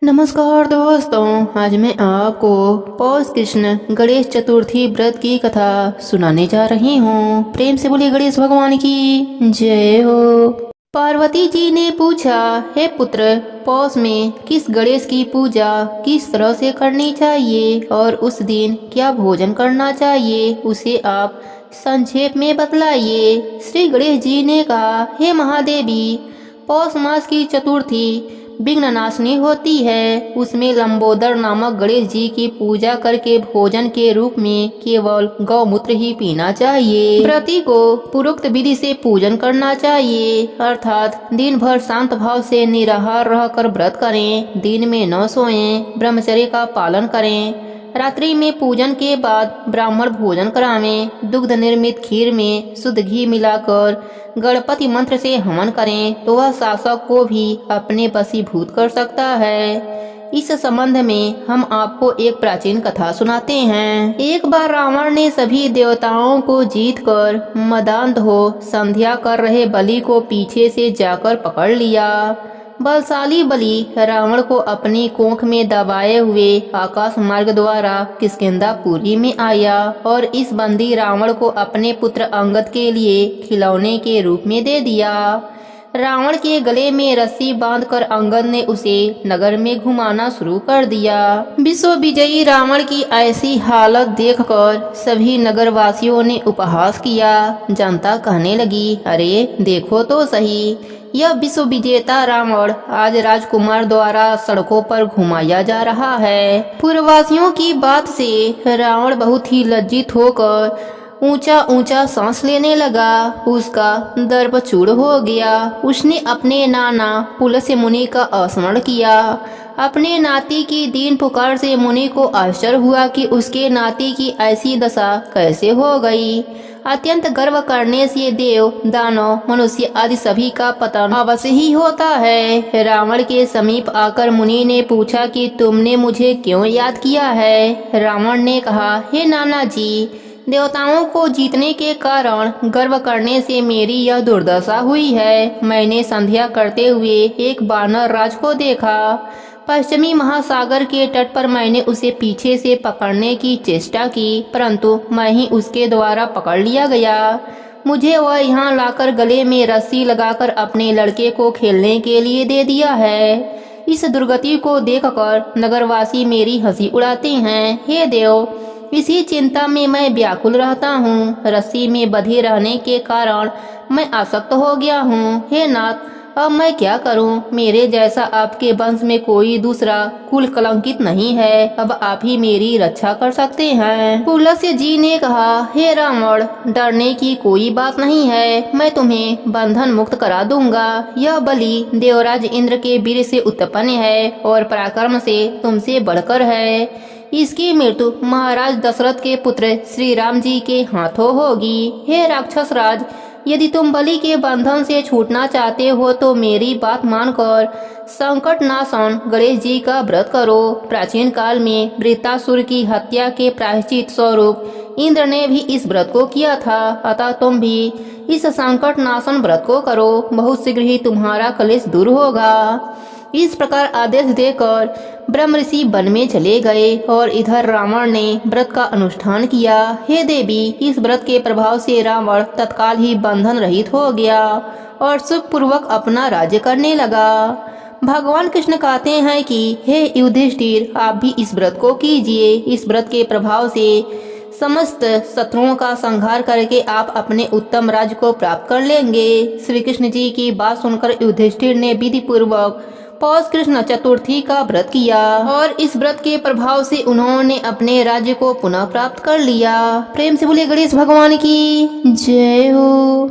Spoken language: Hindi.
नमस्कार दोस्तों, आज मैं आपको पौष कृष्ण गणेश चतुर्थी व्रत की कथा सुनाने जा रही हूँ। प्रेम से बोलिए गणेश भगवान की जय हो। पार्वती जी ने पूछा, हे पुत्र, पौष में किस गणेश की पूजा किस तरह से करनी चाहिए और उस दिन क्या भोजन करना चाहिए, उसे आप संक्षेप में बतलाइए। श्री गणेश जी ने कहा, हे महादेवी, पौष मास की चतुर्थी विघ्न नाशनी होती है। उसमें लंबोदर नामक गणेश जी की पूजा करके भोजन के रूप में केवल गौमूत्र ही पीना चाहिए। व्रती को पूर्वोक्त विधि से पूजन करना चाहिए, अर्थात दिन भर शांत भाव से निराहार रहकर व्रत करें, दिन में न सोएं, ब्रह्मचर्य का पालन करें, रात्रि में पूजन के बाद ब्राह्मण भोजन करावें, दुग्ध निर्मित खीर में शुद्ध घी मिलाकर गणपति मंत्र से हवन करें तो वह शासक को भी अपने वशीभूत कर सकता है। इस संबंध में हम आपको एक प्राचीन कथा सुनाते हैं। एक बार रावण ने सभी देवताओं को जीतकर मदांध हो संध्या कर रहे बलि को पीछे से जाकर पकड़ लिया। बलशाली बलि रावण को अपनी कोख में दबाए हुए आकाश मार्ग द्वारा किष्किंधापुरी में आया और इस बंदी रावण को अपने पुत्र अंगद के लिए खिलौने के रूप में दे दिया। रावण के गले में रस्सी बांधकर अंगद ने उसे नगर में घुमाना शुरू कर दिया। विश्व विजयी रावण की ऐसी हालत देखकर सभी नगरवासियों ने उपहास किया। जनता कहने लगी, अरे देखो तो सही, यह विश्व विजेता रावण आज राजकुमार द्वारा सड़कों पर घुमाया जा रहा है। पूर्ववासियों की बात से रावण बहुत ही लज्जित होकर ऊंचा ऊंचा सांस लेने लगा। उसका दर्प चूर हो गया। उसने अपने नाना पुलस्त्य मुनि का स्मरण किया। अपने नाती की दीन पुकार से मुनि को आश्चर्य हुआ कि उसके नाती की ऐसी दशा कैसे हो गई। अत्यंत गर्व करने से देव, दानव, मनुष्य आदि सभी का पतन अवश्य ही होता है। रावण के समीप आकर मुनि ने पूछा कि तुमने मुझे क्यों याद किया है। रावण ने कहा, हे नाना जी, देवताओं को जीतने के कारण गर्व करने से मेरी यह दुर्दशा हुई है। मैंने संध्या करते हुए एक वानर राज को देखा। पश्चिमी महासागर के तट पर मैंने उसे पीछे से पकड़ने की चेष्टा की, परंतु मैं ही उसके द्वारा पकड़ लिया गया। मुझे वह यहाँ लाकर गले में रस्सी लगाकर अपने लड़के को खेलने के लिए दे दिया है। इस दुर्गति को देखकर नगरवासी मेरी हंसी उड़ाते हैं। हे देव, इसी चिंता में मैं व्याकुल रहता हूँ। रस्सी में बंधे रहने के कारण मैं आसक्त हो गया हूँ। हे नाथ, अब मैं क्या करूं? मेरे जैसा आपके वंश में कोई दूसरा कुल कलंकित नहीं है। अब आप ही मेरी रक्षा कर सकते हैं। पुलस्त्य जी ने कहा, हे रावण, डरने की कोई बात नहीं है। मैं तुम्हें बंधन मुक्त करा दूंगा। यह बलि देवराज इंद्र के वीर से उत्पन्न है और पराक्रम से तुमसे बढ़कर है। इसकी मृत्यु महाराज दशरथ के पुत्र श्री राम जी के हाथों होगी। हे राक्षस राज, यदि तुम बलि के बंधन से छूटना चाहते हो तो मेरी बात मानकर संकट नाशन गणेश जी का व्रत करो। प्राचीन काल में वृत्तासुर की हत्या के प्रायश्चित स्वरूप इंद्र ने भी इस व्रत को किया था, अतः तुम भी इस संकट नाशन व्रत को करो। बहुत शीघ्र ही तुम्हारा कलेश दूर होगा। इस प्रकार आदेश देकर ब्रह्म ऋषि वन में चले गए और इधर रावण ने व्रत का अनुष्ठान किया। हे देवी, इस व्रत के प्रभाव से रावण तत्काल ही बंधन रहित हो गया और सुखपूर्वक अपना राज्य करने लगा। भगवान कृष्ण कहते हैं कि हे युधिष्ठिर, आप भी इस व्रत को कीजिए। इस व्रत के प्रभाव से समस्त शत्रुओं का संहार करके आप अपने उत्तम राज्य को प्राप्त कर लेंगे। श्री कृष्ण जी की बात सुनकर युधिष्ठिर ने विधि पूर्वक पौष कृष्ण चतुर्थी का व्रत किया और इस व्रत के प्रभाव से उन्होंने अपने राज्य को पुनः प्राप्त कर लिया। प्रेम से बोले गणेश भगवान की जय हो।